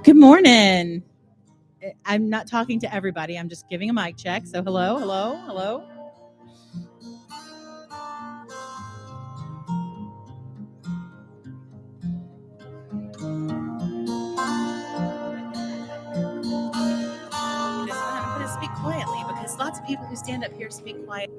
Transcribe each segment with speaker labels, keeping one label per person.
Speaker 1: Good morning. I'm not talking to everybody. I'm just giving a mic check. So hello, hello, hello. I'm going to speak quietly because lots of people who stand up here speak quiet.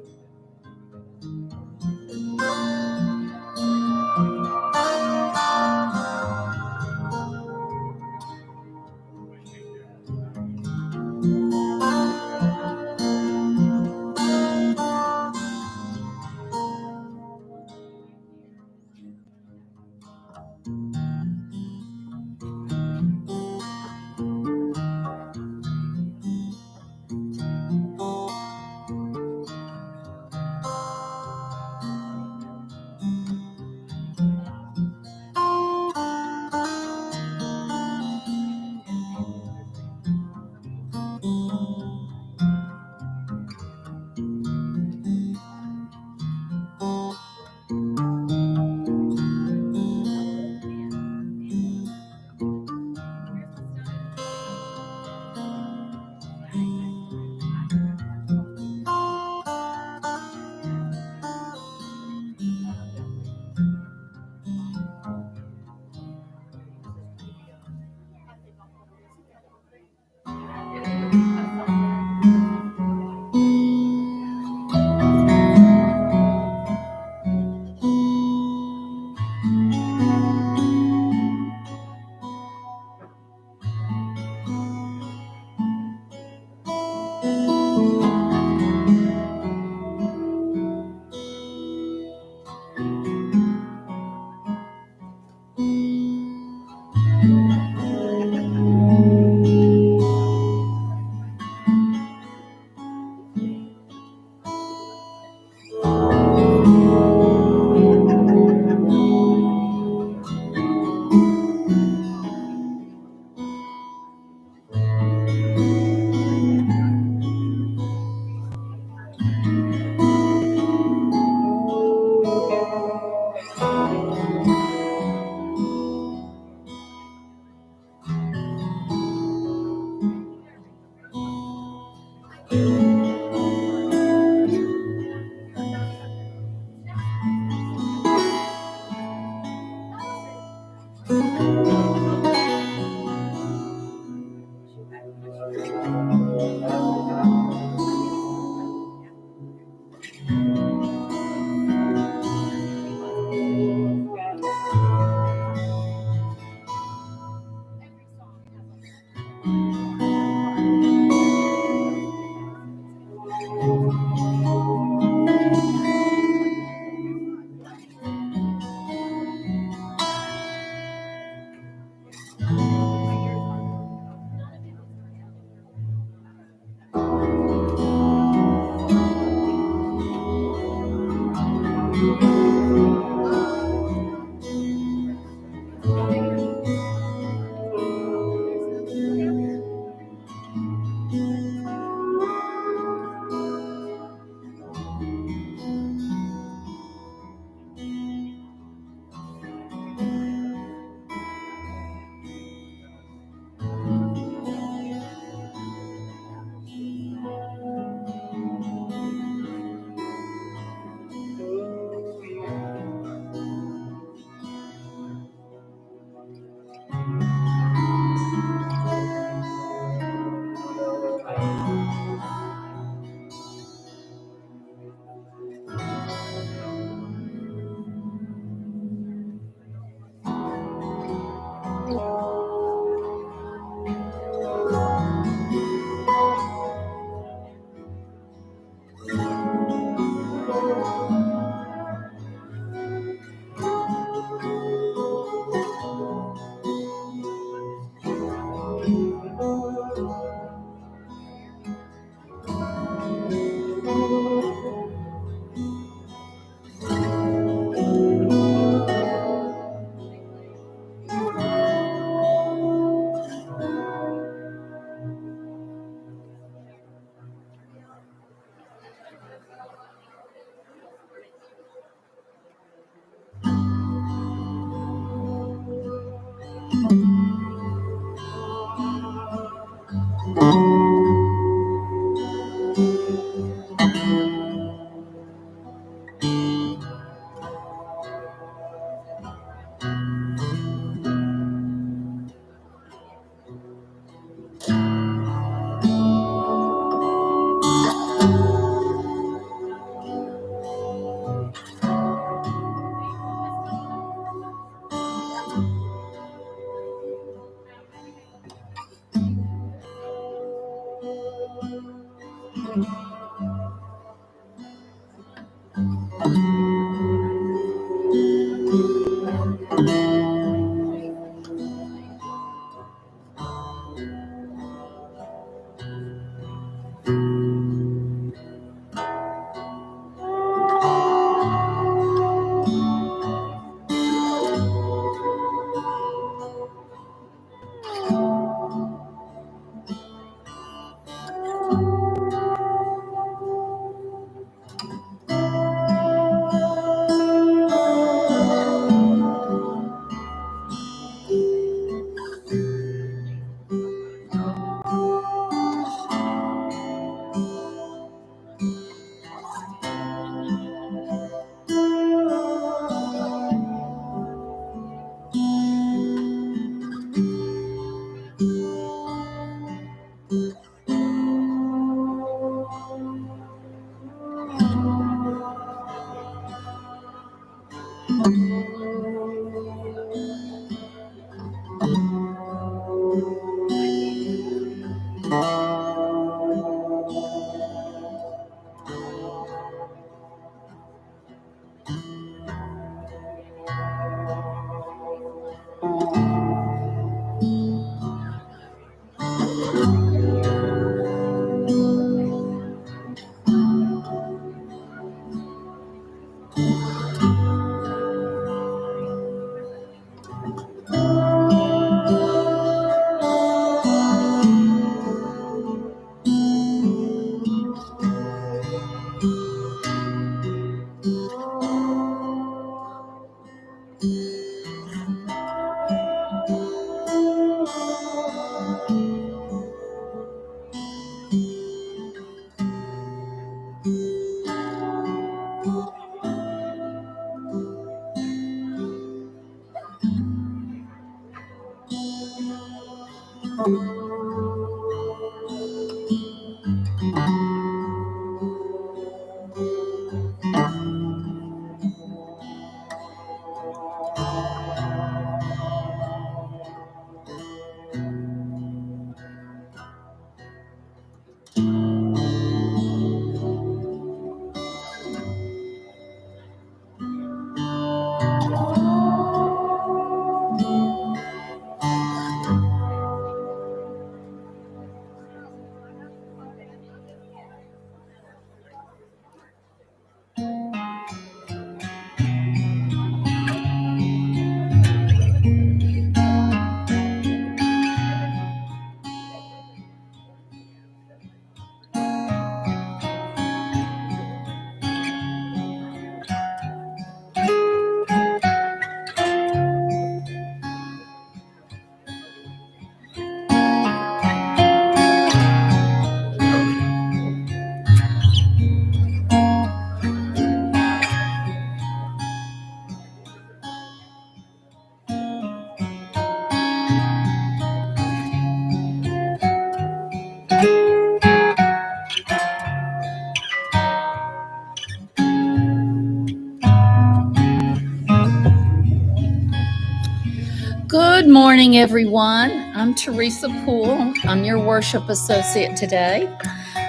Speaker 2: Good morning, everyone. I'm Teresa Poole. I'm your worship associate today.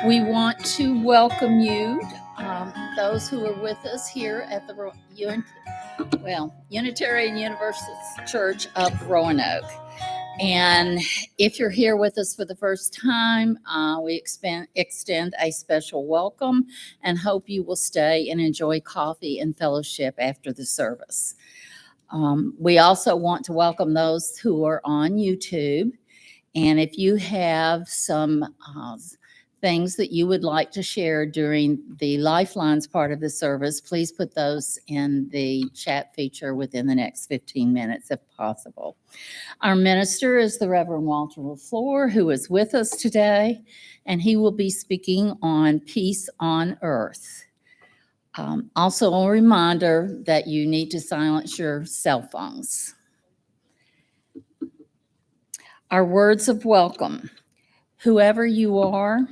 Speaker 2: We want to welcome you, those who are with us here at the Unitarian Universalist Church of Roanoke. And if you're here with us for the first time, we extend a special welcome and hope you will stay and enjoy coffee and fellowship after the service. We also want to welcome those who are on YouTube. And if you have some things that you would like to share during the Lifelines part of the service, please put those in the chat feature within the next 15 minutes if possible. Our minister is the Reverend Walter LaFleur, who is with us today, and he will be speaking on peace on earth. Also, a reminder that you need to silence your cell phones. Our words of welcome. Whoever you are,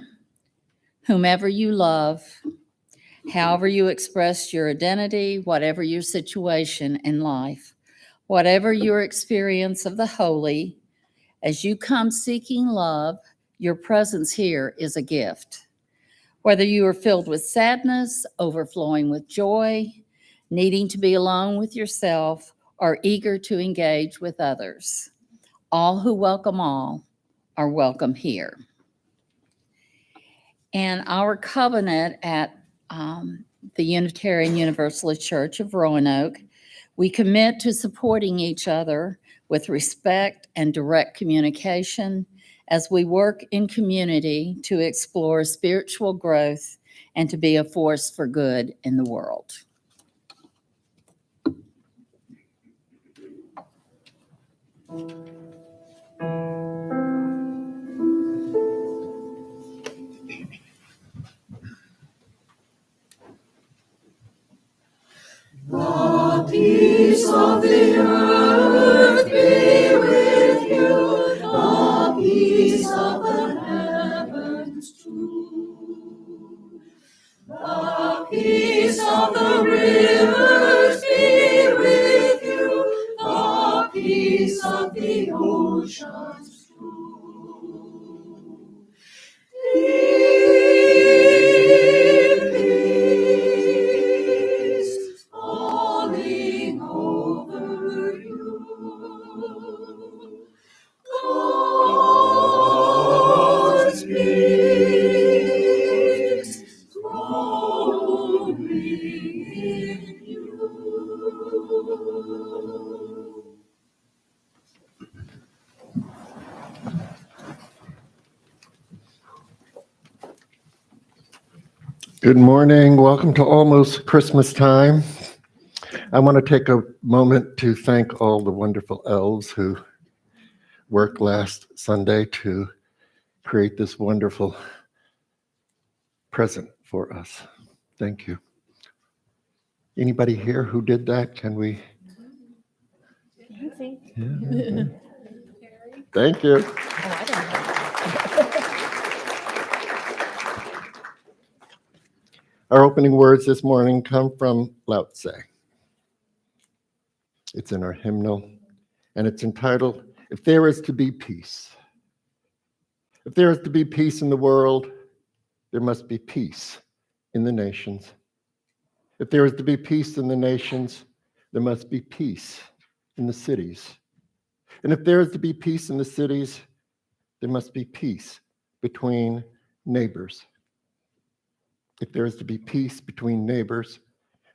Speaker 2: whomever you love, however you express your identity, whatever your situation in life, whatever your experience of the holy, as you come seeking love, your presence here is a gift. Whether you are filled with sadness, overflowing with joy, needing to be alone with yourself, or eager to engage with others, all who welcome all are welcome here. And our covenant at the Unitarian Universalist Church of Roanoke, we commit to supporting each other with respect and direct communication as we work in community to explore spiritual growth and to be a force for good in the world.
Speaker 3: The peace of the earth be with you, the peace of the heavens too. The peace of the rivers be with you, the peace of the oceans too. Peace falling over you. God's peace growing in you.
Speaker 4: Good morning. Welcome to almost Christmas time. I want to take a moment to thank all the wonderful elves who worked last Sunday to create this wonderful present for us. Thank you. Anybody here who did that? Can we?
Speaker 1: Nancy.
Speaker 4: Yeah. Thank you. Our opening words this morning come from Lao Tse. It's in our hymnal, and it's entitled, If There Is to Be Peace. If there is to be peace in the world, there must be peace in the nations. If there is to be peace in the nations, there must be peace in the cities. And if there is to be peace in the cities, there must be peace between neighbors. If there is to be peace between neighbors,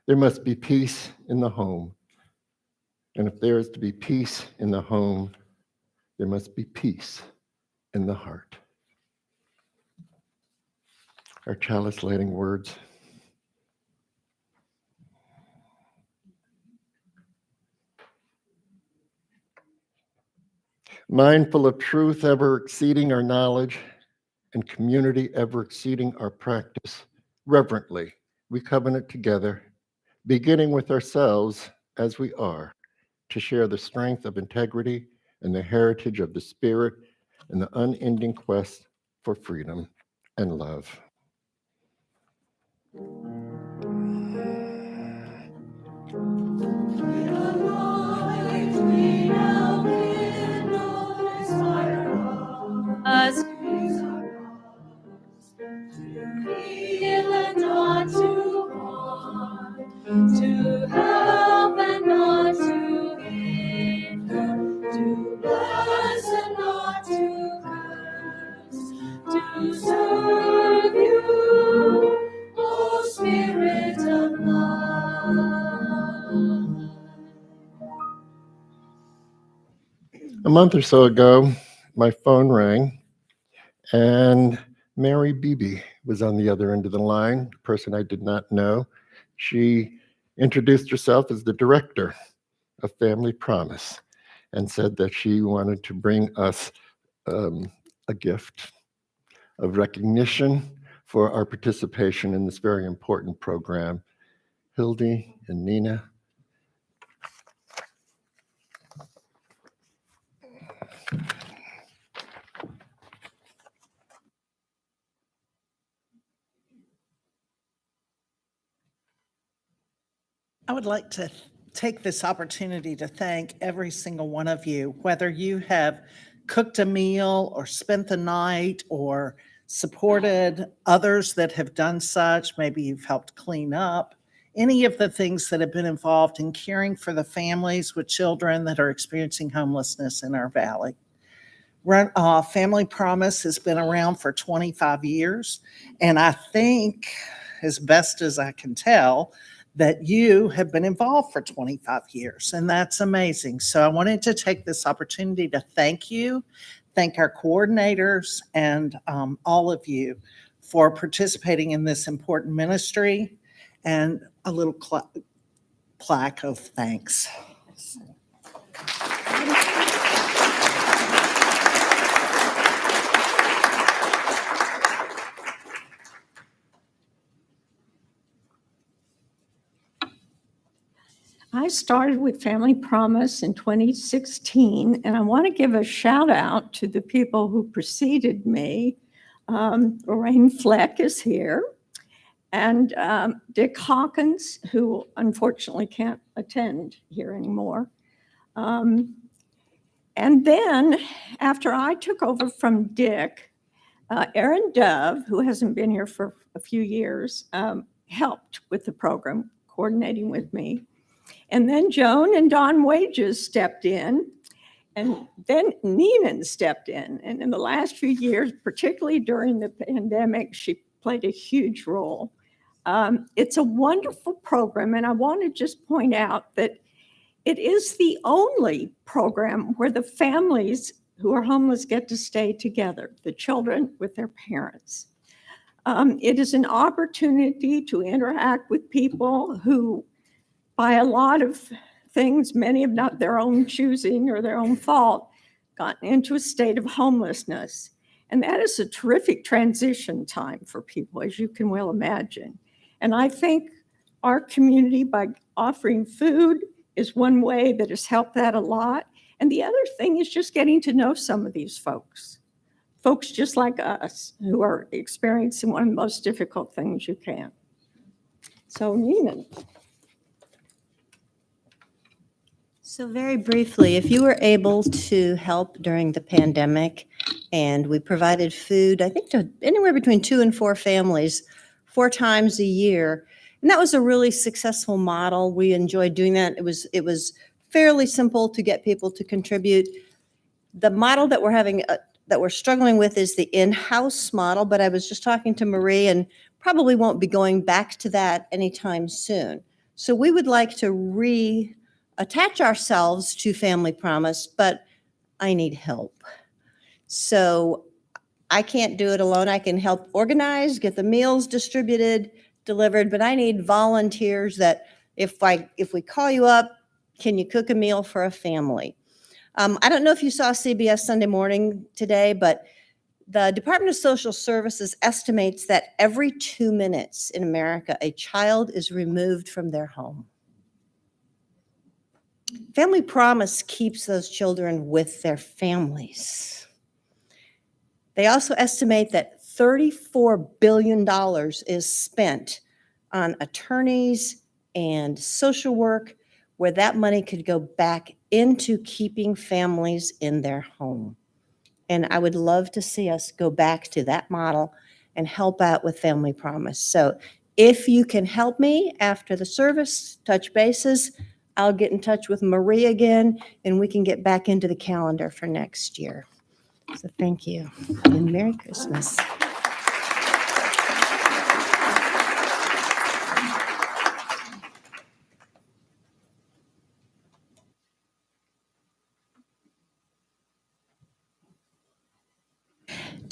Speaker 4: there must be peace in the home. And if there is to be peace in the home, there must be peace in the heart. Our chalice lighting words. Mindful of truth ever exceeding our knowledge and community ever exceeding our practice, reverently we covenant together, beginning with ourselves as we are, to share the strength of integrity and the heritage of the Spirit and the unending quest for freedom and love.
Speaker 3: To help and not to hinder, to bless and not to curse, to serve you, O Spirit of love.
Speaker 4: A month or so ago, my phone rang, and Mary Beebe was on the other end of the line, a person I did not know. She introduced herself as the director of Family Promise and said that she wanted to bring us a gift of recognition for our participation in this very important program. Hildy and Nina.
Speaker 5: I would like to take this opportunity to thank every single one of you, whether you have cooked a meal or spent the night or supported others that have done such. Maybe you've helped clean up. Any of the things that have been involved in caring for the families with children that are experiencing homelessness in our valley. Family Promise has been around for 25 years, and I think, as best as I can tell, that you have been involved for 25 years, and that's amazing. So I wanted to take this opportunity to thank you, thank our coordinators, and all of you for participating in this important ministry, and a little plaque of thanks.
Speaker 6: I started with Family Promise in 2016, and I want to give a shout out to the people who preceded me. Lorraine Fleck is here, and Dick Hawkins, who unfortunately can't attend here anymore. And then after I took over from Dick, Erin Dove, who hasn't been here for a few years, helped with the program, coordinating with me. And then Joan and Don Wages stepped in, and then Neenan stepped in. And in the last few years, particularly during the pandemic, she played a huge role. It's a wonderful program, and I want to just point out that it is the only program where the families who are homeless get to stay together, the children with their parents. It is an opportunity to interact with people who, by a lot of things, many of not their own choosing or their own fault, gotten into a state of homelessness. And that is a terrific transition time for people, as you can well imagine. And I think our community, by offering food, is one way that has helped that a lot. And the other thing is just getting to know some of these folks just like us, who are experiencing one of the most difficult things you can. So, Nina.
Speaker 7: So very briefly, if you were able to help during the pandemic, and we provided food, I think to anywhere between 2 and 4 families 4 times a year, and that was a really successful model. We enjoyed doing that. It was fairly simple to get people to contribute. The model that we're struggling with is the in-house model, but I was just talking to Marie and probably won't be going back to that anytime soon. So we would like to attach ourselves to Family Promise, but I need help. So I can't do it alone. I can help organize, get the meals distributed, delivered, but I need volunteers that if we call you up, can you cook a meal for a family? I don't know if you saw CBS Sunday Morning today, but the Department of Social Services estimates that every 2 minutes in America, a child is removed from their home. Family Promise keeps those children with their families. They also estimate that $34 billion is spent on attorneys and social work, where that money could go back into keeping families in their home. And I would love to see us go back to that model and help out with Family Promise. So if you can help me after the service, touch bases, I'll get in touch with Marie again, and we can get back into the calendar for next year. So thank you, and Merry Christmas.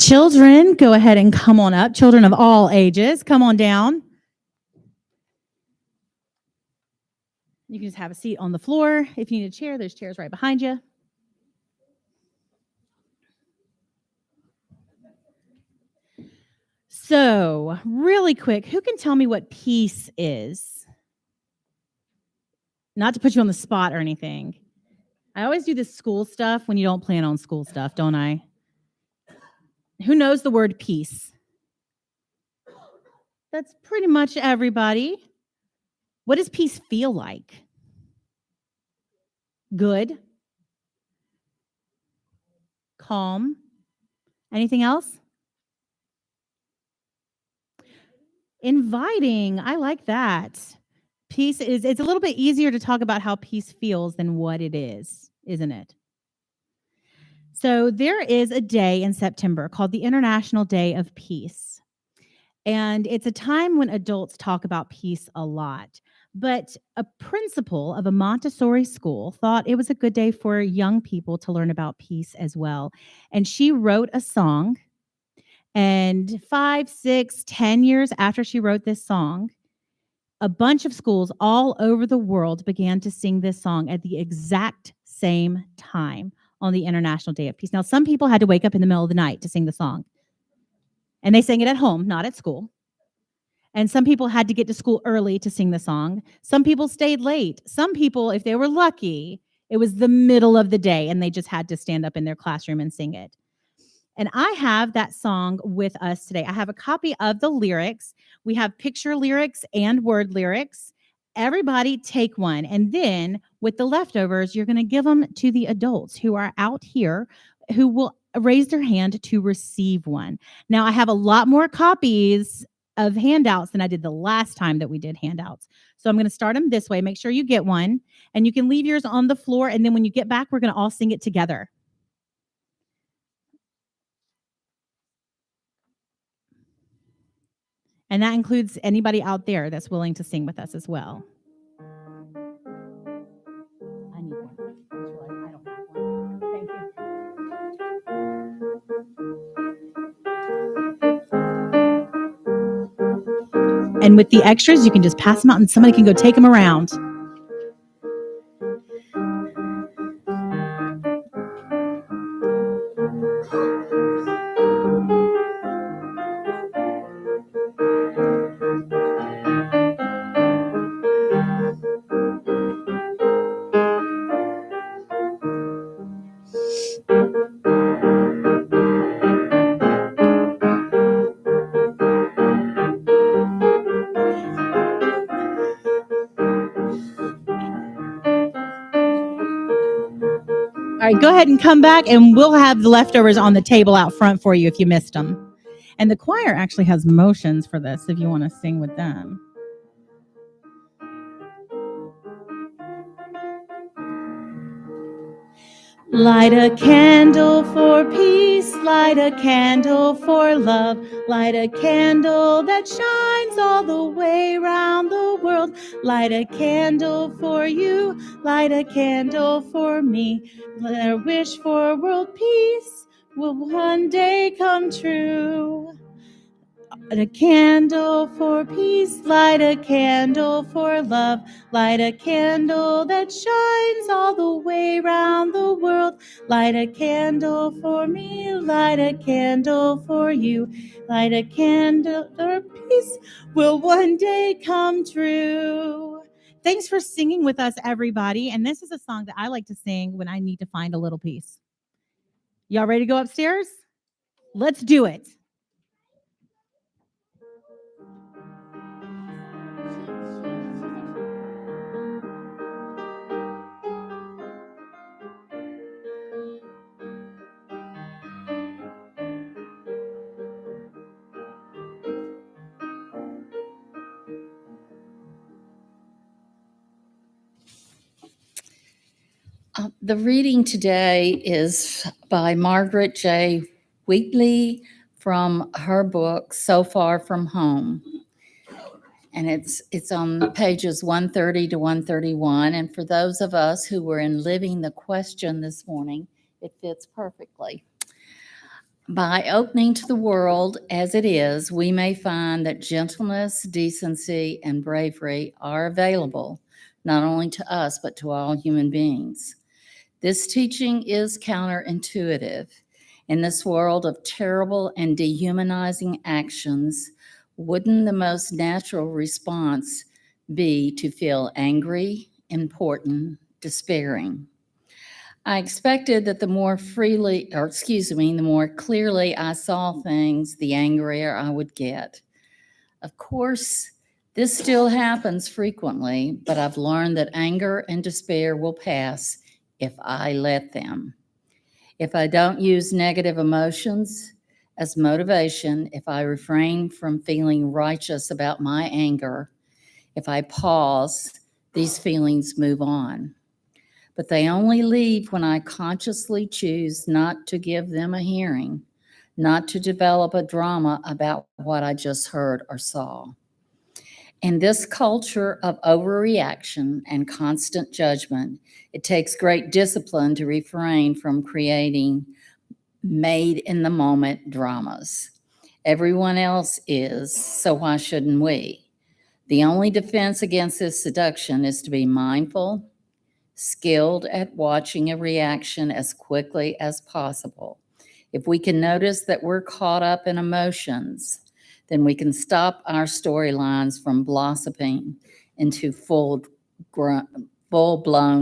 Speaker 1: Children, go ahead and come on up. Children of all ages, come on down. You can just have a seat on the floor. If you need a chair, there's chairs right behind you. So, really quick, who can tell me what peace is? Not to put you on the spot or anything. I always do this school stuff when you don't plan on school stuff, don't I? Who knows the word peace? That's pretty much everybody. What does peace feel like? Good? Calm? Anything else? Inviting. I like that. Peace is, it's a little bit easier to talk about how peace feels than what it is, isn't it? So there is a day in September called the International Day of Peace. And it's a time when adults talk about peace a lot. But a principal of a Montessori school thought it was a good day for young people to learn about peace as well. And she wrote a song. And 5, 6, 10 years after she wrote this song, a bunch of schools all over the world began to sing this song at the exact same time on the International Day of Peace. Now, some people had to wake up in the middle of the night to sing the song. And they sang it at home, not at school. And some people had to get to school early to sing the song. Some people stayed late. Some people, if they were lucky, it was the middle of the day and they just had to stand up in their classroom and sing it. And I have that song with us today. I have a copy of the lyrics. We have picture lyrics and word lyrics. Everybody take one. And then with the leftovers, you're going to give them to the adults who are out here who will raise their hand to receive one. Now, I have a lot more copies of handouts than I did the last time that we did handouts. So I'm going to start them this way. Make sure you get one. And you can leave yours on the floor. And then when you get back, we're going to all sing it together. And that includes anybody out there that's willing to sing with us as well. I need one. I just realized I don't have one. Thank you. And with the extras, you can just pass them out and somebody can go take them around. All right, go ahead and come back and we'll have the leftovers on the table out front for you if you missed them. And the choir actually has motions for this if you want to sing with them. Light a candle for peace, light a candle for love, light a candle that shines all the way around the world. Light a candle for you, light a candle for me. Let our wish for world peace will one day come true. Light a candle for peace, light a candle for love, light a candle that shines all the way around the world. Light a candle for me, light a candle for you. Light a candle for peace will one day come true. Thanks for singing with us, everybody. And this is a song that I like to sing when I need to find a little peace. Y'all ready to go upstairs? Let's do it.
Speaker 2: The reading today is by Margaret J. Wheatley from her book, So Far From Home. And it's on pages 130 to 131. And for those of us who were in Living the Question this morning, it fits perfectly. By opening to the world as it is, we may find that gentleness, decency, and bravery are available, not only to us, but to all human beings. This teaching is counterintuitive. In this world of terrible and dehumanizing actions, wouldn't the most natural response be to feel angry, important, despairing? I expected that the more clearly I saw things, the angrier I would get. Of course, this still happens frequently, but I've learned that anger and despair will pass if I let them. If I don't use negative emotions as motivation, if I refrain from feeling righteous about my anger, if I pause, these feelings move on. But they only leave when I consciously choose not to give them a hearing, not to develop a drama about what I just heard or saw. In this culture of overreaction and constant judgment, it takes great discipline to refrain from creating made in the moment dramas. Everyone else is, so why shouldn't we? The only defense against this seduction is to be mindful, skilled at watching a reaction as quickly as possible. If we can notice that we're caught up in emotions, then we can stop our storylines from blossoming into full-blown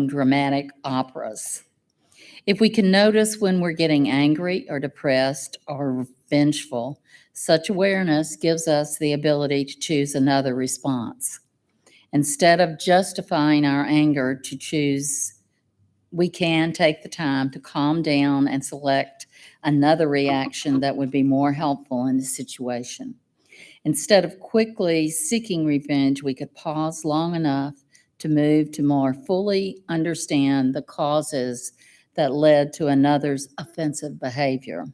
Speaker 2: dramatic operas. If we can notice when we're getting angry or depressed or vengeful, such awareness gives us the ability to choose another response. Instead of justifying our anger to choose, we can take the time to calm down and select another reaction that would be more helpful in the situation. Instead of quickly seeking revenge, we could pause long enough to move to more fully understand the causes that led to another's offensive behavior.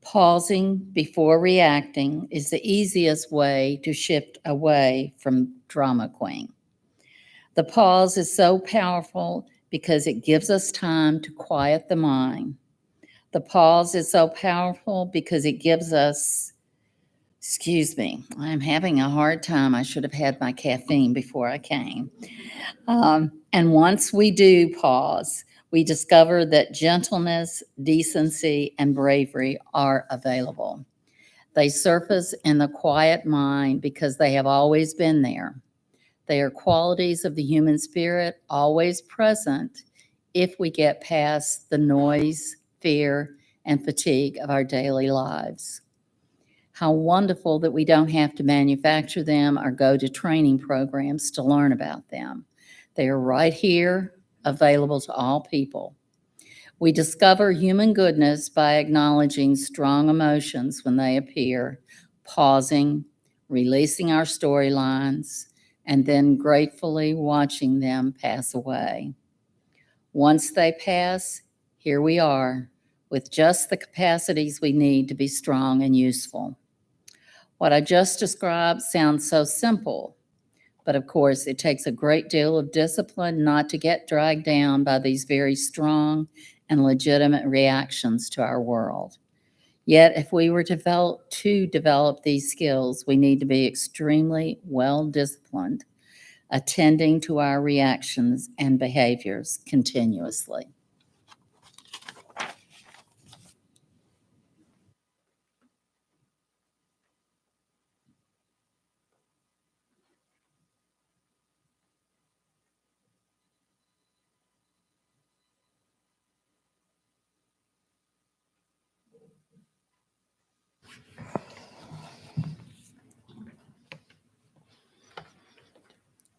Speaker 2: Pausing before reacting is the easiest way to shift away from drama queen. The pause is so powerful because it gives us time to quiet the mind. The pause is so powerful because it gives us, I'm having a hard time. I should have had my caffeine before I came. And once we do pause, we discover that gentleness, decency, and bravery are available. They surface in the quiet mind because they have always been there. They are qualities of the human spirit, always present if we get past the noise, fear, and fatigue of our daily lives. How wonderful that we don't have to manufacture them or go to training programs to learn about them. They are right here, available to all people. We discover human goodness by acknowledging strong emotions when they appear, pausing, releasing our storylines, and then gratefully watching them pass away. Once they pass, here we are, with just the capacities we need to be strong and useful. What I just described sounds so simple, but of course it takes a great deal of discipline not to get dragged down by these very strong and legitimate reactions to our world. Yet, if we were to develop these skills, we need to be extremely well-disciplined, attending to our reactions and behaviors continuously.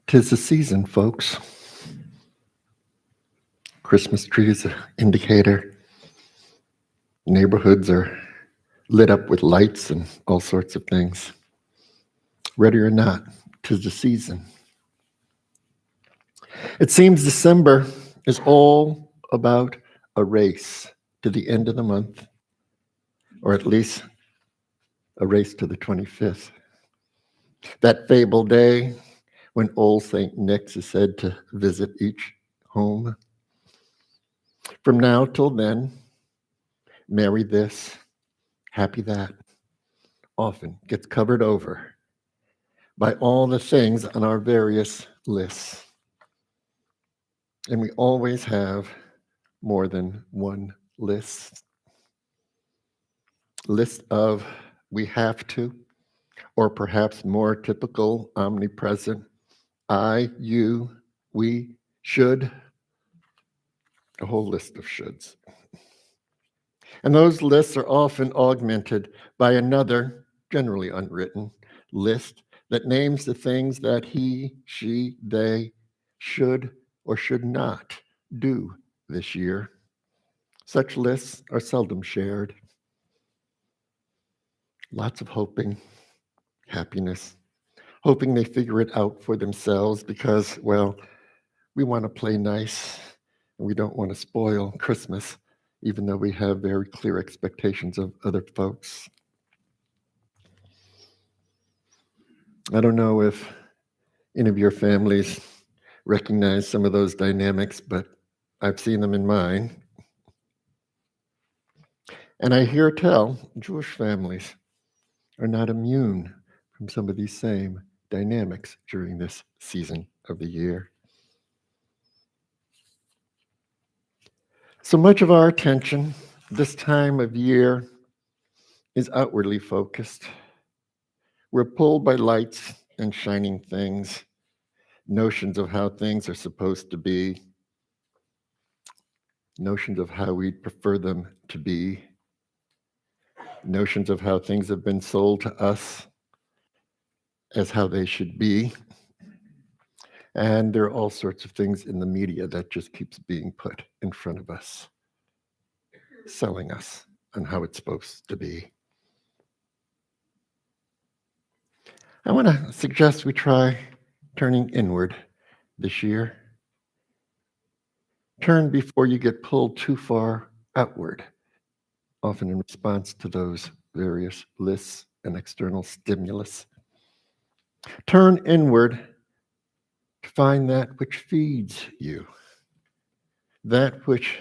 Speaker 4: Tis the season, folks. Christmas tree is an indicator. Neighborhoods are lit up with lights and all sorts of things. Ready or not, 'tis the season. It seems December is all about a race to the end of the month, or at least a race to the 25th. That fabled day when old St. Nick's is said to visit each home. From now till then, marry this, Happy that often gets covered over by all the things on our various lists. And we always have more than one list. List of we have to, or perhaps more typical, omnipresent, I, you, we, should, a whole list of shoulds. And those lists are often augmented by another, generally unwritten, list that names the things that he, she, they should or should not do this year. Such lists are seldom shared. Lots of hoping, happiness, hoping they figure it out for themselves because, well, we want to play nice and we don't want to spoil Christmas, even though we have very clear expectations of other folks. I don't know if any of your families recognize some of those dynamics, but I've seen them in mine. And I hear tell Jewish families are not immune from some of these same dynamics during this season of the year. So much of our attention this time of year is outwardly focused. We're pulled by lights and shining things, notions of how things are supposed to be, notions of how we prefer them to be, notions of how things have been sold to us as how they should be. And there are all sorts of things in the media that just keeps being put in front of us, selling us on how it's supposed to be. I want to suggest we try turning inward this year. Turn before you get pulled too far outward, often in response to those various lists and external stimulus. Turn inward to find that which feeds you, that which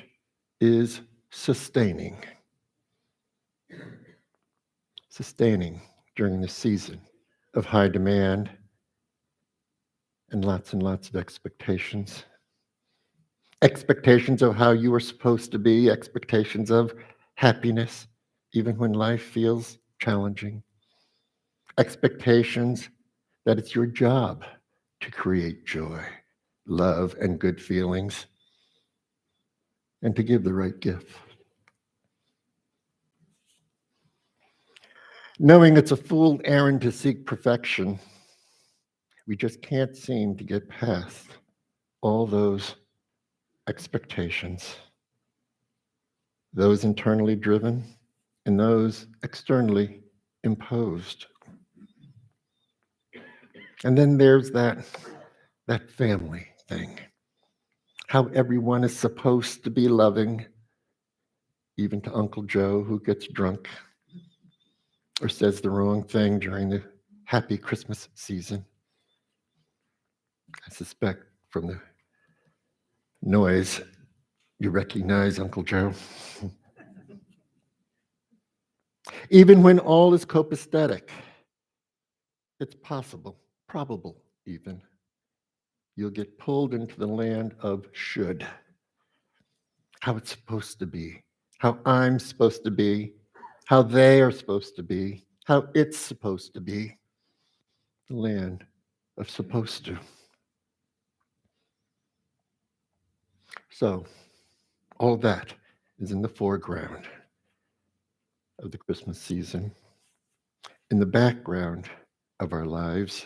Speaker 4: is sustaining during the season of high demand and lots of expectations. Expectations of how you are supposed to be, expectations of happiness, even when life feels challenging. Expectations that it's your job to create joy, love, and good feelings, and to give the right gift. Knowing it's a fool's errand to seek perfection, we just can't seem to get past all those expectations, those internally driven and those externally imposed. And then there's that family thing, how everyone is supposed to be loving, even to Uncle Joe who gets drunk or says the wrong thing during the happy Christmas season. I suspect from the noise you recognize Uncle Joe. Even when all is copacetic, it's possible, probable even, you'll get pulled into the land of should, how it's supposed to be, how I'm supposed to be, how they are supposed to be, how it's supposed to be, the land of supposed to. So, all that is in the foreground of the Christmas season. In the background of our lives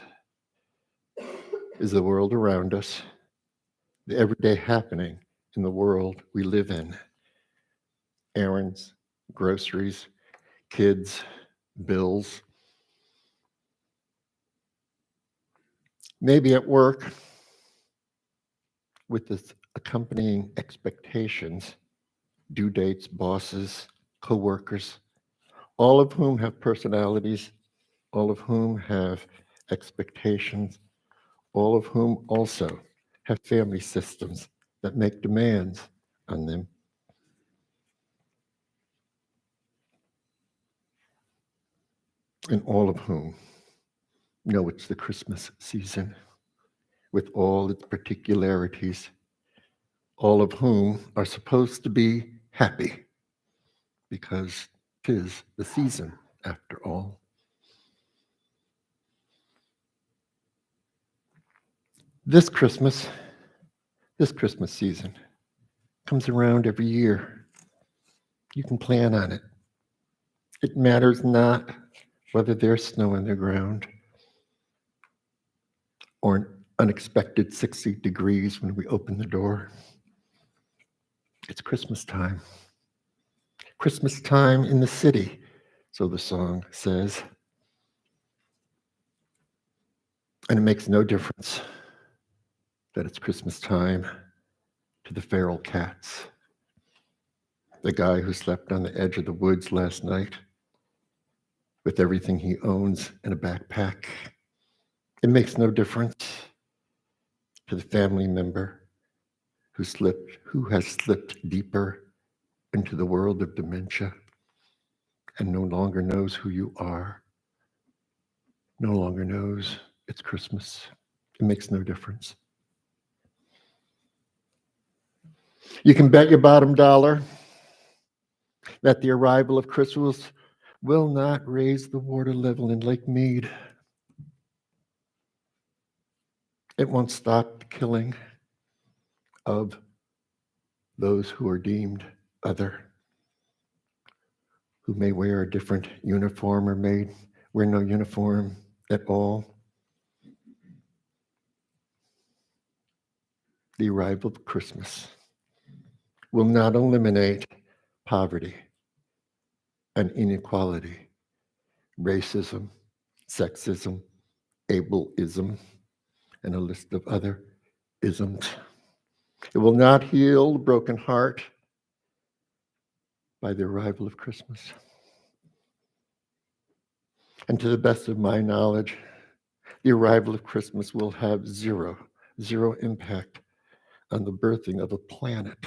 Speaker 4: is the world around us, the everyday happening in the world we live in. Errands, groceries, kids, bills. Maybe at work, with its accompanying expectations, due dates, bosses, co-workers, all of whom have personalities, all of whom have expectations, all of whom also have family systems that make demands on them. and all of whom know it's the Christmas season with all its particularities, all of whom are supposed to be happy because 'tis the season after all. This Christmas season comes around every year. You can plan on it. It matters not whether there's snow on the ground or an unexpected 60 degrees when we open the door. It's Christmas time. Christmas time in the city, so the song says. And it makes no difference that it's Christmas time to the feral cats. The guy who slept on the edge of the woods last night with everything he owns in a backpack. It makes no difference to the family member who has slipped deeper into the world of dementia and no longer knows who you are, no longer knows it's Christmas. It makes no difference. You can bet your bottom dollar that the arrival of Christmas will not raise the water level in Lake Mead. It won't stop the killing of those who are deemed other, who may wear a different uniform or may wear no uniform at all. The arrival of Christmas will not eliminate poverty and inequality, racism, sexism, ableism, and a list of other isms. It will not heal the broken heart by the arrival of Christmas. And to the best of my knowledge, the arrival of Christmas will have zero impact on the birthing of a planet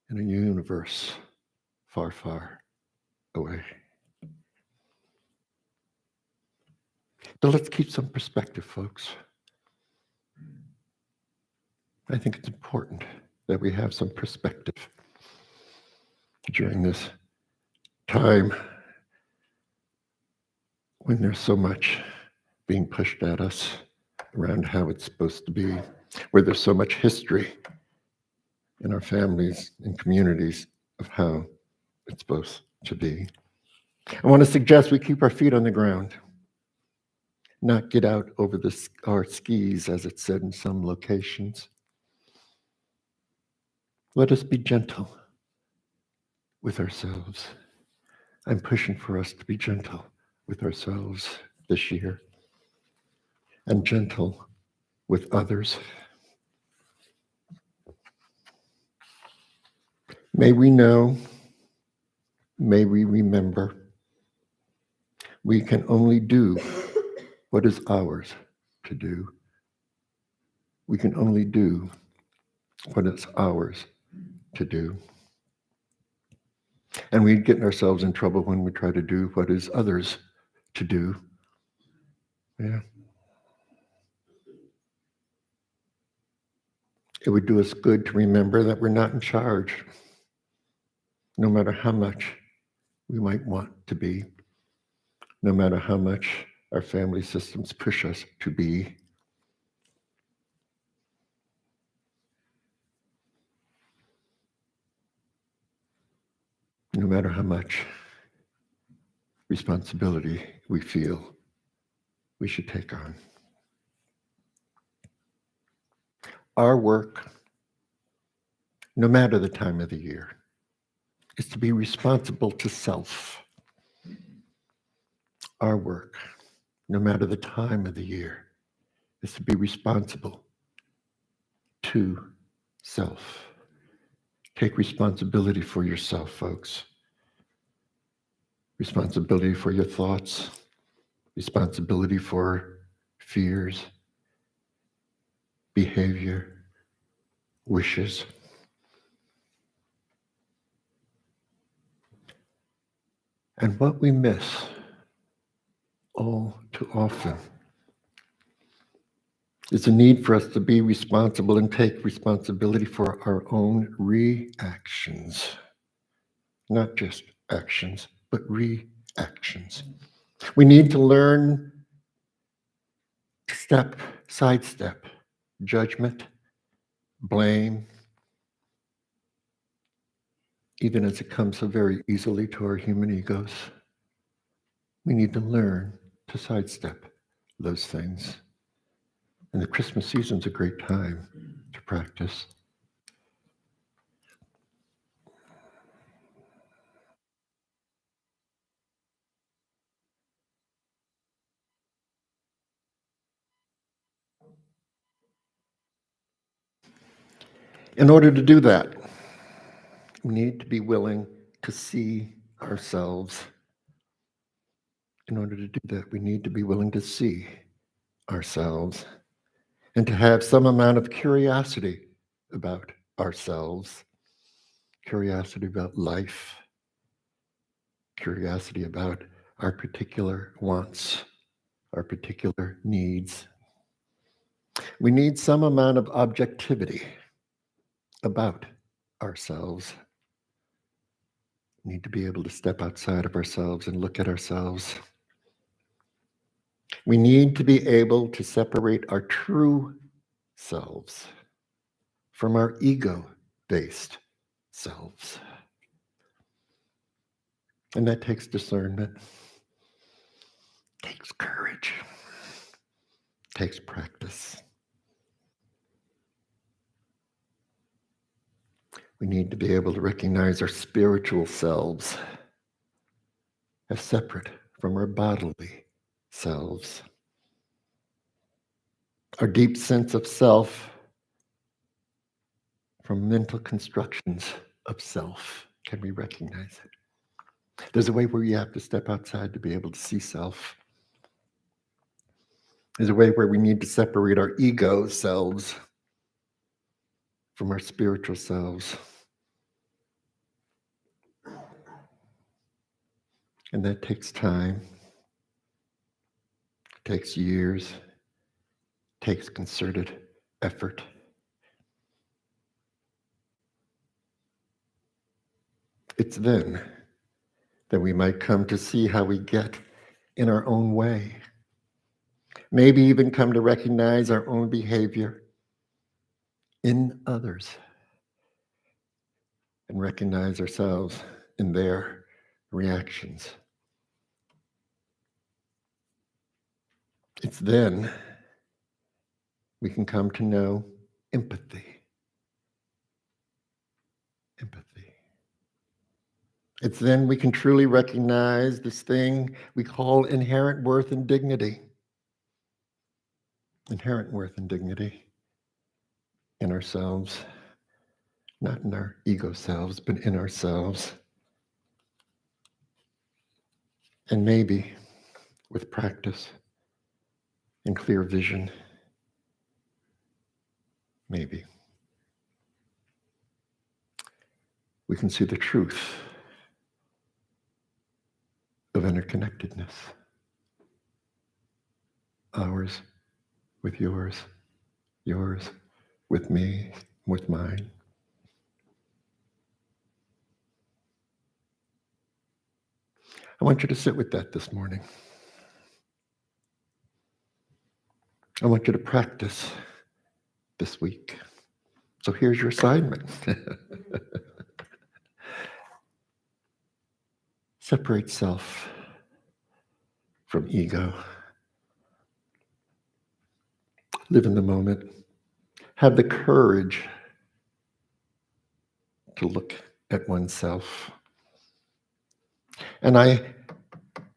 Speaker 4: in a universe far, far away. But let's keep some perspective, folks. I think it's important that we have some perspective during this time when there's so much being pushed at us around how it's supposed to be, where there's so much history in our families and communities of how it's supposed to be. I want to suggest we keep our feet on the ground, not get out over our skis, as it's said in some locations. Let us be gentle with ourselves. I'm pushing for us to be gentle with ourselves this year and gentle with others. May we know, may we remember, we can only do what is ours to do. We can only do what is ours to do. And we get ourselves in trouble when we try to do what is others to do. Yeah. It would do us good to remember that we're not in charge, no matter how much we might want to be, no matter how much our family systems push us to be. No matter how much responsibility we feel we should take on. Our work, no matter the time of the year, is to be responsible to self. Our work, no matter the time of the year, is to be responsible to self. Take responsibility for yourself, folks. Responsibility for your thoughts, responsibility for fears, behavior, wishes. And what we miss too often is the need for us to be responsible and take responsibility for our own reactions. Not just actions, but reactions. We need to learn to sidestep judgment, blame, even as it comes so very easily to our human egos. We need to learn to sidestep those things. And the Christmas season's a great time to practice. In order to do that, we need to be willing to see ourselves. In order to do that, we need to be willing to see ourselves and to have some amount of curiosity about ourselves, curiosity about life, curiosity about our particular wants, our particular needs. We need some amount of objectivity about ourselves. We need to be able to step outside of ourselves and look at ourselves. We need to be able to separate our true selves from our ego-based selves. And that takes discernment, takes courage, takes practice. We need to be able to recognize our spiritual selves as separate from our bodily selves. Our deep sense of self from mental constructions of self. Can we recognize it? There's a way where you have to step outside to be able to see self. There's a way where we need to separate our ego selves from our spiritual selves. And that takes time, takes years, takes concerted effort. It's then that we might come to see how we get in our own way. Maybe even come to recognize our own behavior in others and recognize ourselves in their reactions. It's then we can come to know empathy. Empathy. It's then we can truly recognize this thing we call inherent worth and dignity. Inherent worth and dignity in ourselves, not in our ego selves, but in ourselves. And maybe with practice and clear vision, maybe we can see the truth of interconnectedness. Ours with yours, yours with me, with mine. I want you to sit with that this morning. I want you to practice this week. So here's your assignment. Separate self from ego. Live in the moment. Have the courage to look at oneself. And I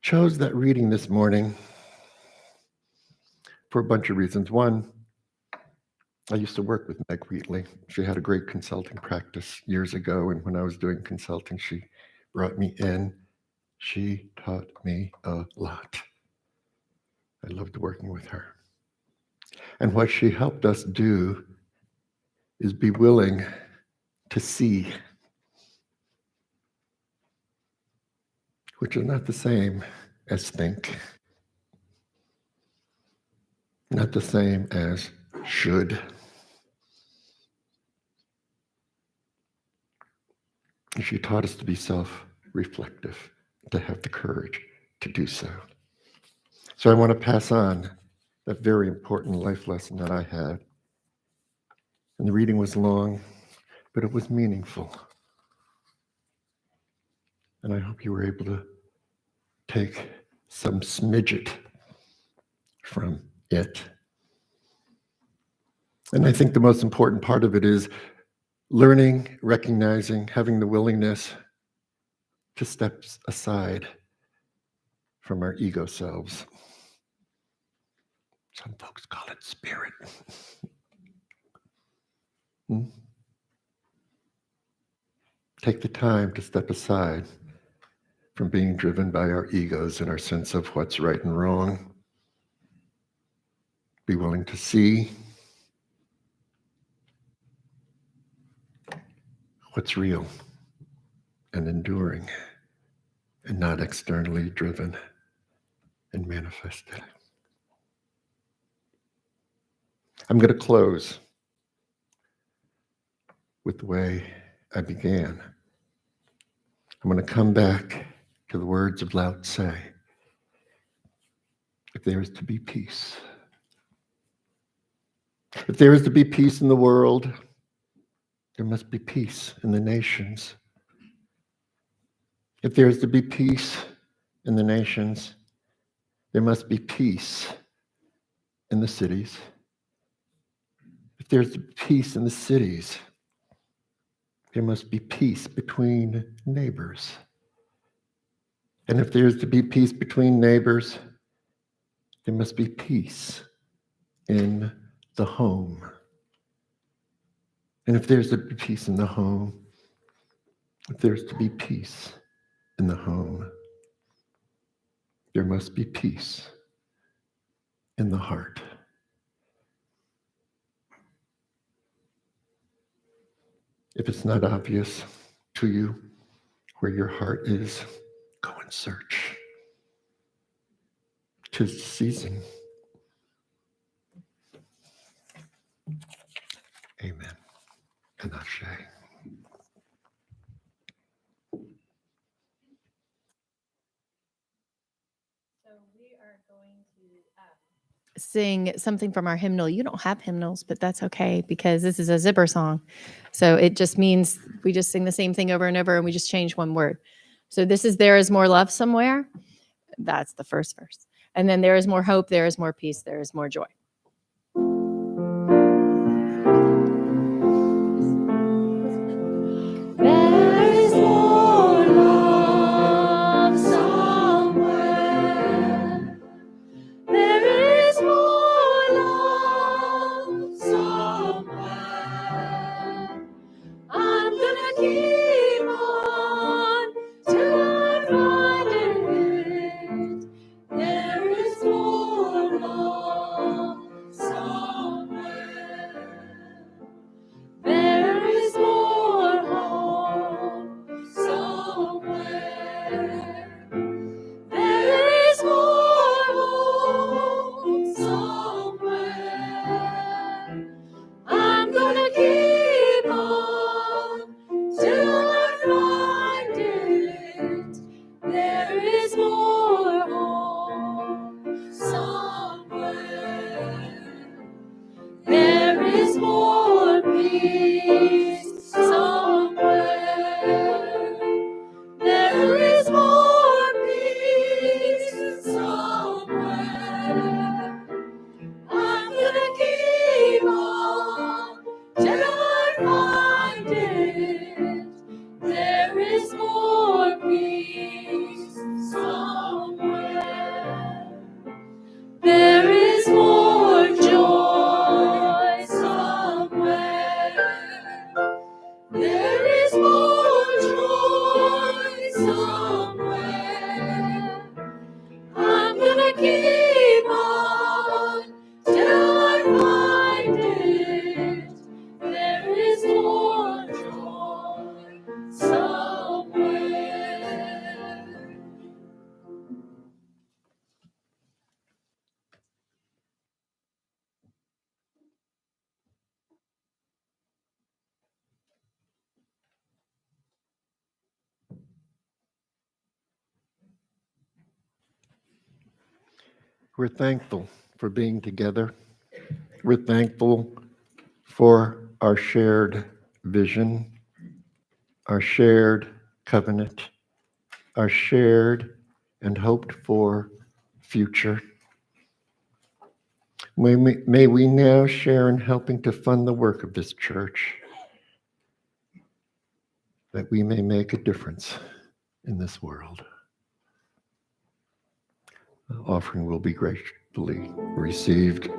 Speaker 4: chose that reading this morning for a bunch of reasons. One, I used to work with Meg Wheatley. She had a great consulting practice years ago, and when I was doing consulting, she brought me in. She taught me a lot. I loved working with her. And what she helped us do is be willing to see, which is not the same as think. not the same as should. She taught us to be self-reflective, to have the courage to do so. So I want to pass on that very important life lesson that I had. And the reading was long, but it was meaningful. And I hope you were able to take some smidget from it. And I think the most important part of it is learning, recognizing, having the willingness to step aside from our ego selves. Some folks call it spirit. Take the time to step aside from being driven by our egos and our sense of what's right and wrong. Be willing to see what's real and enduring and not externally driven and manifested. I'm going to close with the way I began. I'm going to come back to the words of Lao Tse. If there is to be peace, if there is to be peace in the world, there must be peace in the nations. If there is to be peace in the nations, there must be peace in the cities. If there's peace in the cities, there must be peace between neighbors. And if there's to be peace between neighbors, there must be peace in the home. And if there's to be peace in the home, if there's to be peace in the home, there must be peace in the heart. If it's not obvious to you where your heart is, go and search. 'Tis the season. Amen. And Ashe.
Speaker 8: Sing something from our hymnal. You don't have hymnals, but that's okay because this is a zipper song. So it just means we just sing the same thing over and over and we just change one word. So this is There Is More Love Somewhere. That's the first verse. And then there is more hope, there is more peace, there is more joy.
Speaker 3: There is more love somewhere. There is more love somewhere. I'm gonna keep on till I find it. There is more love
Speaker 4: We're thankful for being together. We're thankful for our shared vision, our shared covenant, our shared and hoped for future. May we now share in helping to fund the work of this church, that we may make a difference in this world. The offering will be gratefully received.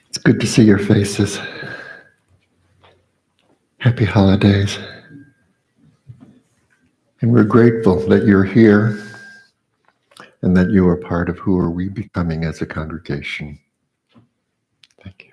Speaker 4: It's good to see your faces. Happy holidays. And we're grateful that you're here and that you are part of who are we becoming as a congregation. Thank you.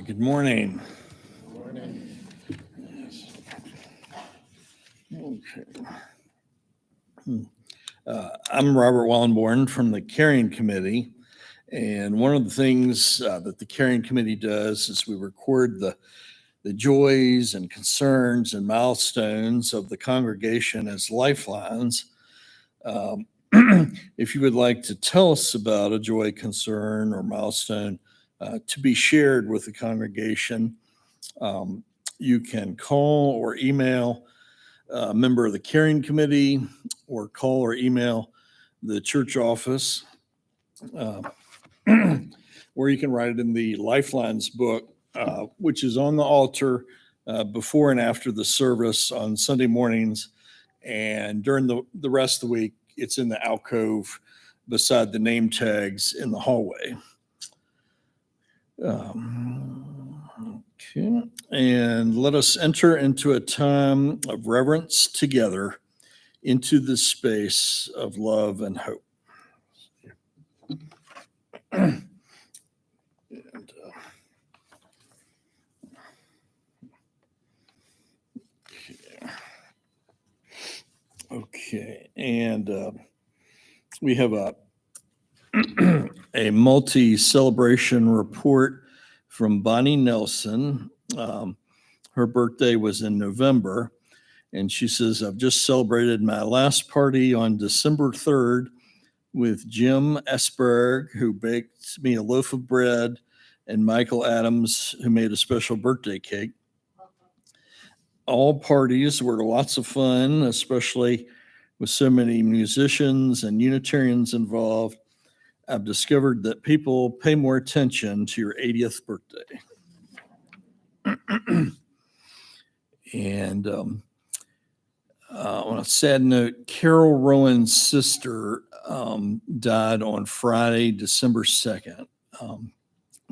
Speaker 9: Good morning. I'm Robert Wallenborn from the Caring Committee. And one of the things that the Caring Committee does is we record the joys and concerns and milestones of the congregation as lifelines. If you would like to tell us about a joy, concern, or milestone to be shared with the congregation, you can call or email a member of the Caring Committee or call or email the church office, or you can write it in the Lifelines book, which is on the altar before and after the service on Sunday mornings. And during the rest of the week, it's in the alcove beside the name tags in the hallway. Okay. And let us enter into a time of reverence together into the space of love and hope. Okay, and we have a multi-celebration report from Bonnie Nelson. Her birthday was in November, and she says, I've just celebrated my last party on December 3rd with Jim Esberg, who baked me a loaf of bread, and Michael Adams, who made a special birthday cake. All parties were lots of fun, especially with so many musicians and Unitarians involved. I've discovered that people pay more attention to your 80th birthday. And on a sad note, Carol Rowan's sister died on Friday, December 2nd.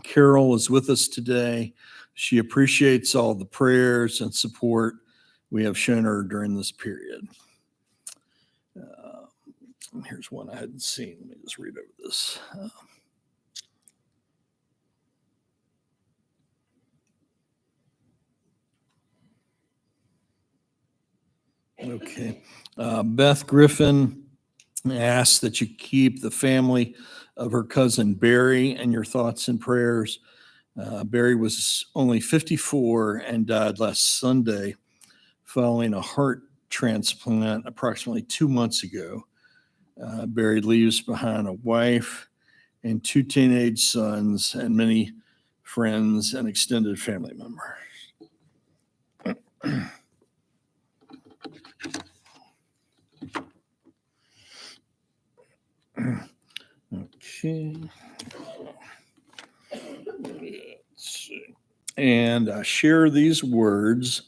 Speaker 9: Carol is with us today. She appreciates all the prayers and support we have shown her during this period. Here's one I hadn't seen. Let me just read over this. Okay. Beth Griffin asks that you keep the family of her cousin Barry in your thoughts and prayers. Barry was only 54 and died last Sunday following a heart transplant approximately 2 months ago. Barry leaves behind a wife and 2 teenage sons and many friends and extended family members. Okay. Let's see. And I share these words.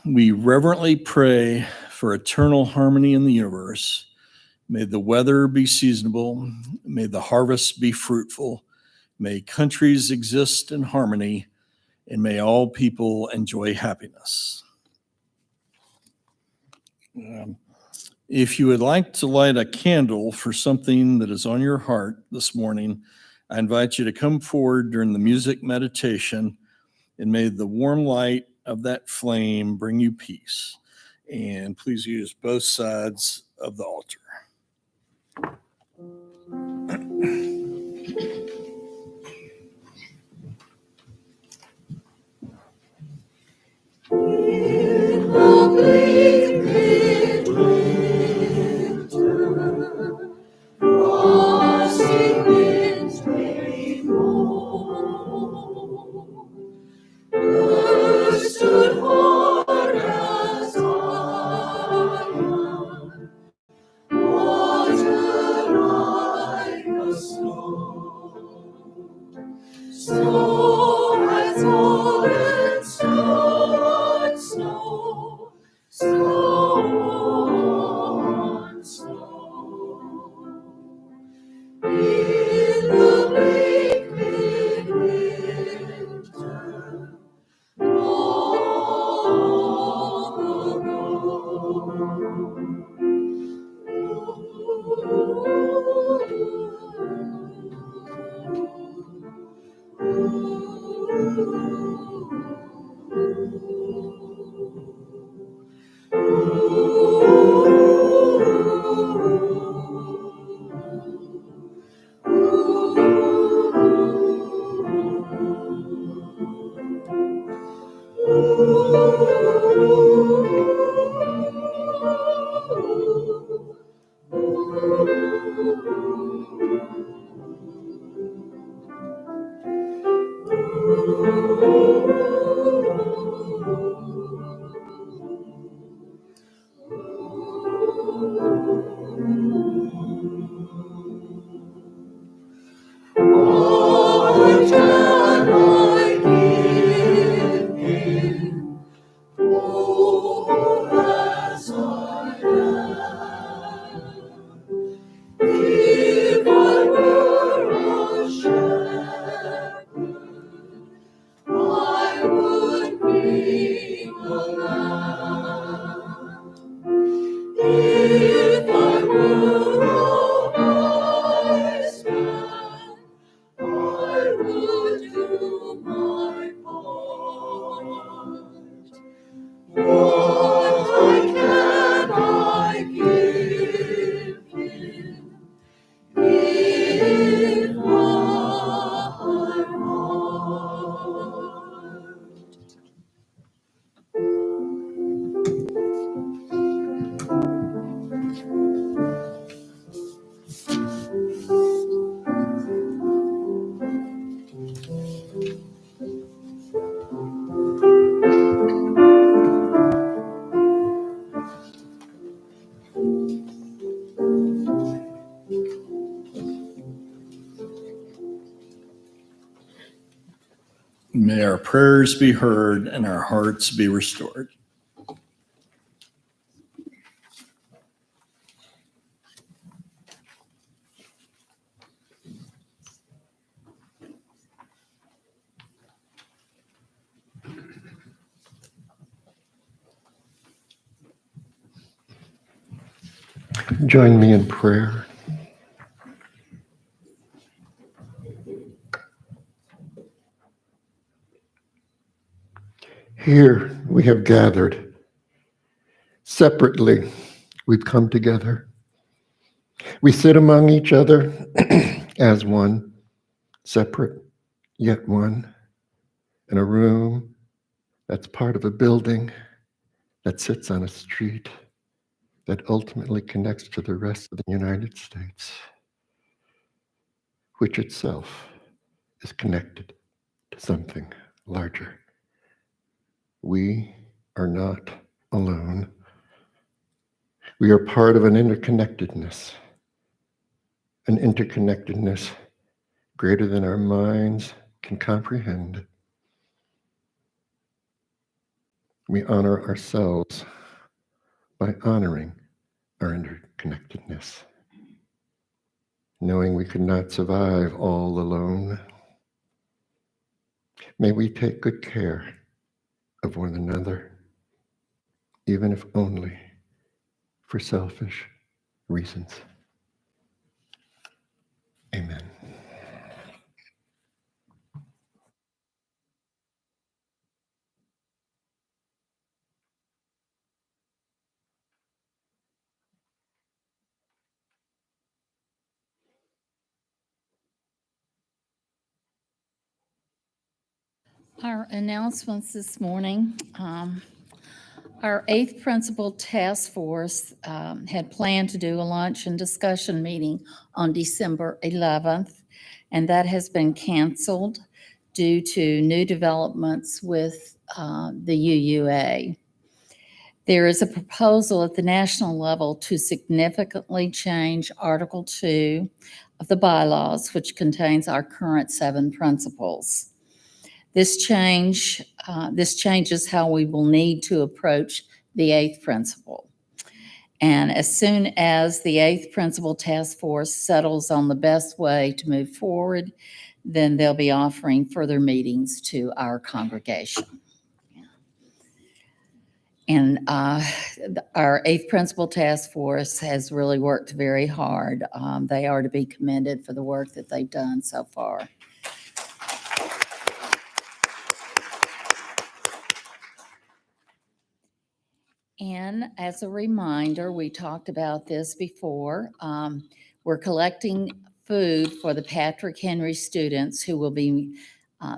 Speaker 9: We reverently pray for eternal harmony in the universe. May the weather be seasonable. May the harvest be fruitful. May countries exist in harmony. And may all people enjoy happiness. If you would like to light a candle for something that is on your heart this morning, I invite you to come forward during the music meditation, and may the warm light of that flame bring you peace. And please use both sides of the altar.
Speaker 3: Snow has fallen, snow on snow, snow on snow. In the bleak midwinter, long
Speaker 9: May our prayers be heard and our hearts be restored.
Speaker 4: Join me in prayer. Here we have gathered. Separately, we've come together. We sit among each other as one, separate, yet one, in a room that's part of a building that sits on a street that ultimately connects to the rest of the United States, which itself is connected to something larger. We are not alone. We are part of an interconnectedness greater than our minds can comprehend. We honor ourselves by honoring our interconnectedness, knowing we could not survive all alone. May we take good care of one another, even if only for selfish reasons. Amen.
Speaker 2: Our announcements this morning. Our 8th Principal Task Force had planned to do a lunch and discussion meeting on December 11th, and that has been canceled due to new developments with the UUA. There is a proposal at the national level to significantly change Article 2 of the bylaws, which contains our current 7 principles. This changes how we will need to approach the 8th principle. And as soon as the 8th Principal Task Force settles on the best way to move forward, then they'll be offering further meetings to our congregation. And our 8th Principal Task Force has really worked very hard. They are to be commended for the work that they've done so far. And as a reminder, we talked about this before. We're collecting food for the Patrick Henry students who will be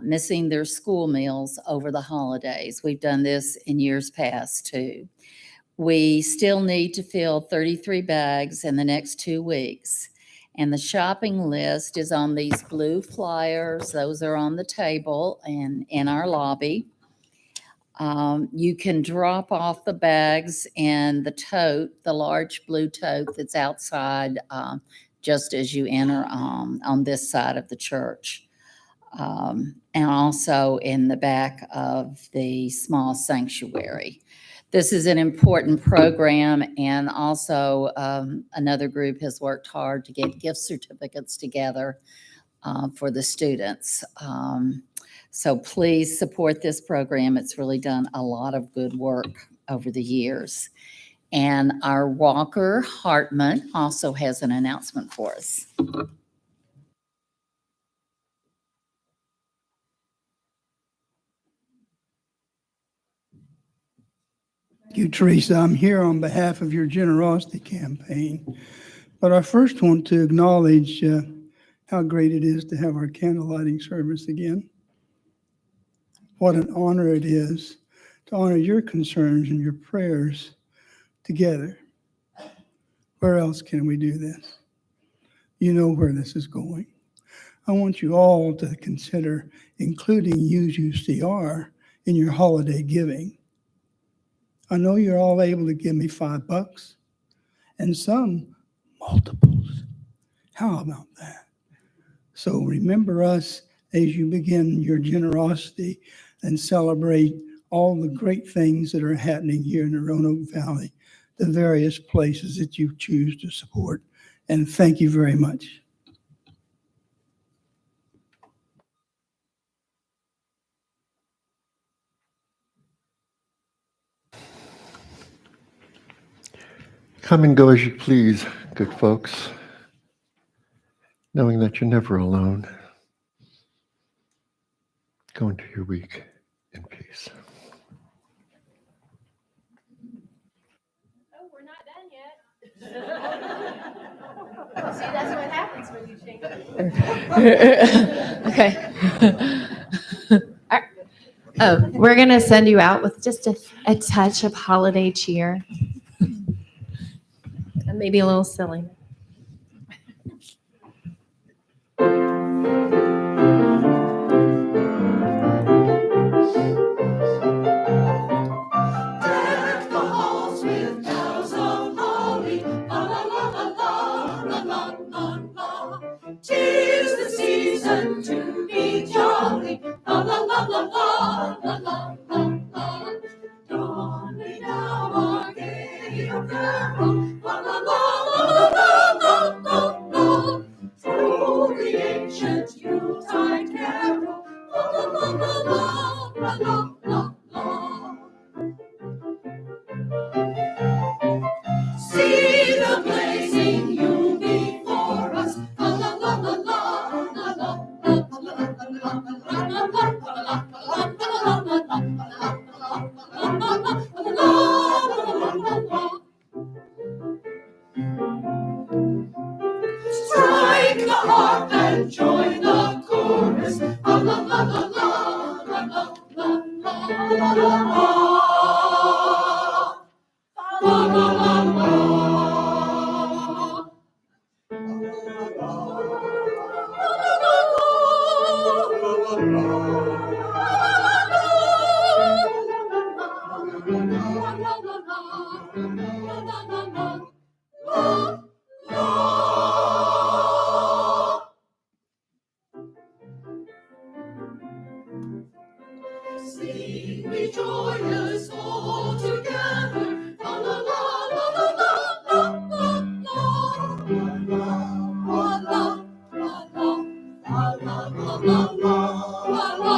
Speaker 2: missing their school meals over the holidays. We've done this in years past too. We still need to fill 33 bags in the next 2 weeks. And the shopping list is on these blue flyers. Those are on the table and in our lobby. You can drop off the bags in the tote, the large blue tote that's outside just as you enter on this side of the church. And also in the back of the small sanctuary. This is an important program, and also another group has worked hard to get gift certificates together for the students. So please support this program. It's really done a lot of good work over the years. And our Walker Hartman also has an announcement for us.
Speaker 10: Thank you, Teresa. I'm here on behalf of your generosity campaign. But I first want to acknowledge how great it is to have our candle lighting service again. What an honor it is to honor your concerns and your prayers together. Where else can we do this? You know where this is going. I want you all to consider including UCR in your holiday giving. I know you're all able to give me $5 and some multiples. How about that? So remember us as you begin your generosity and celebrate all the great things that are happening here in the Roanoke Valley, the various places that you choose to support. And thank you very much.
Speaker 4: Come and go as you please, good folks, knowing that you're never alone. Go into your week in peace.
Speaker 8: Oh, we're not done yet. See, that's what happens when you change it. Okay. All right. Oh, we're going to send you out with just a touch of holiday cheer. And maybe a little silly.
Speaker 3: Deck the halls with boughs of holly. La la la la la la la la la. 'Tis the season to be jolly. La la la la la la la la la. Dawn we now our gay apparel. La la la la la la la la. Through the ancient Yuletide carol. La la la la la la la la la. See the blazing Yule before us. La la la la la la la strike the harp and join the chorus. La la la la la la la la la la. La la la la. Sing we joyous all together. La la la la la la la la la. La la la la la la la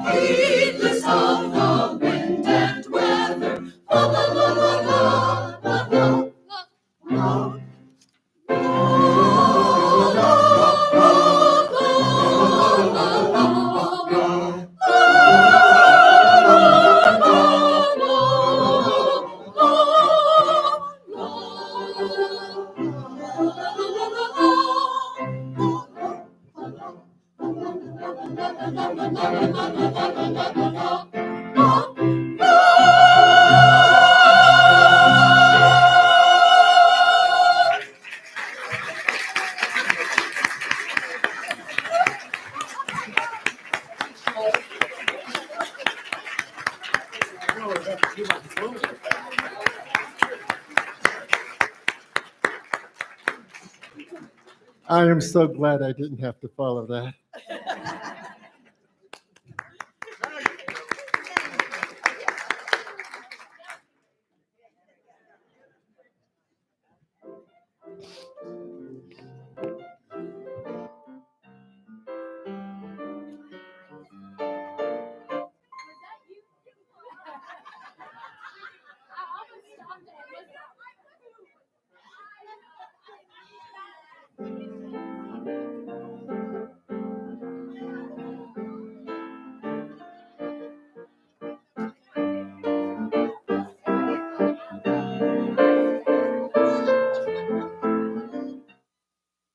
Speaker 3: heedless of the wind and weather. La la la la la la la la.
Speaker 4: I am so glad I didn't have to follow that.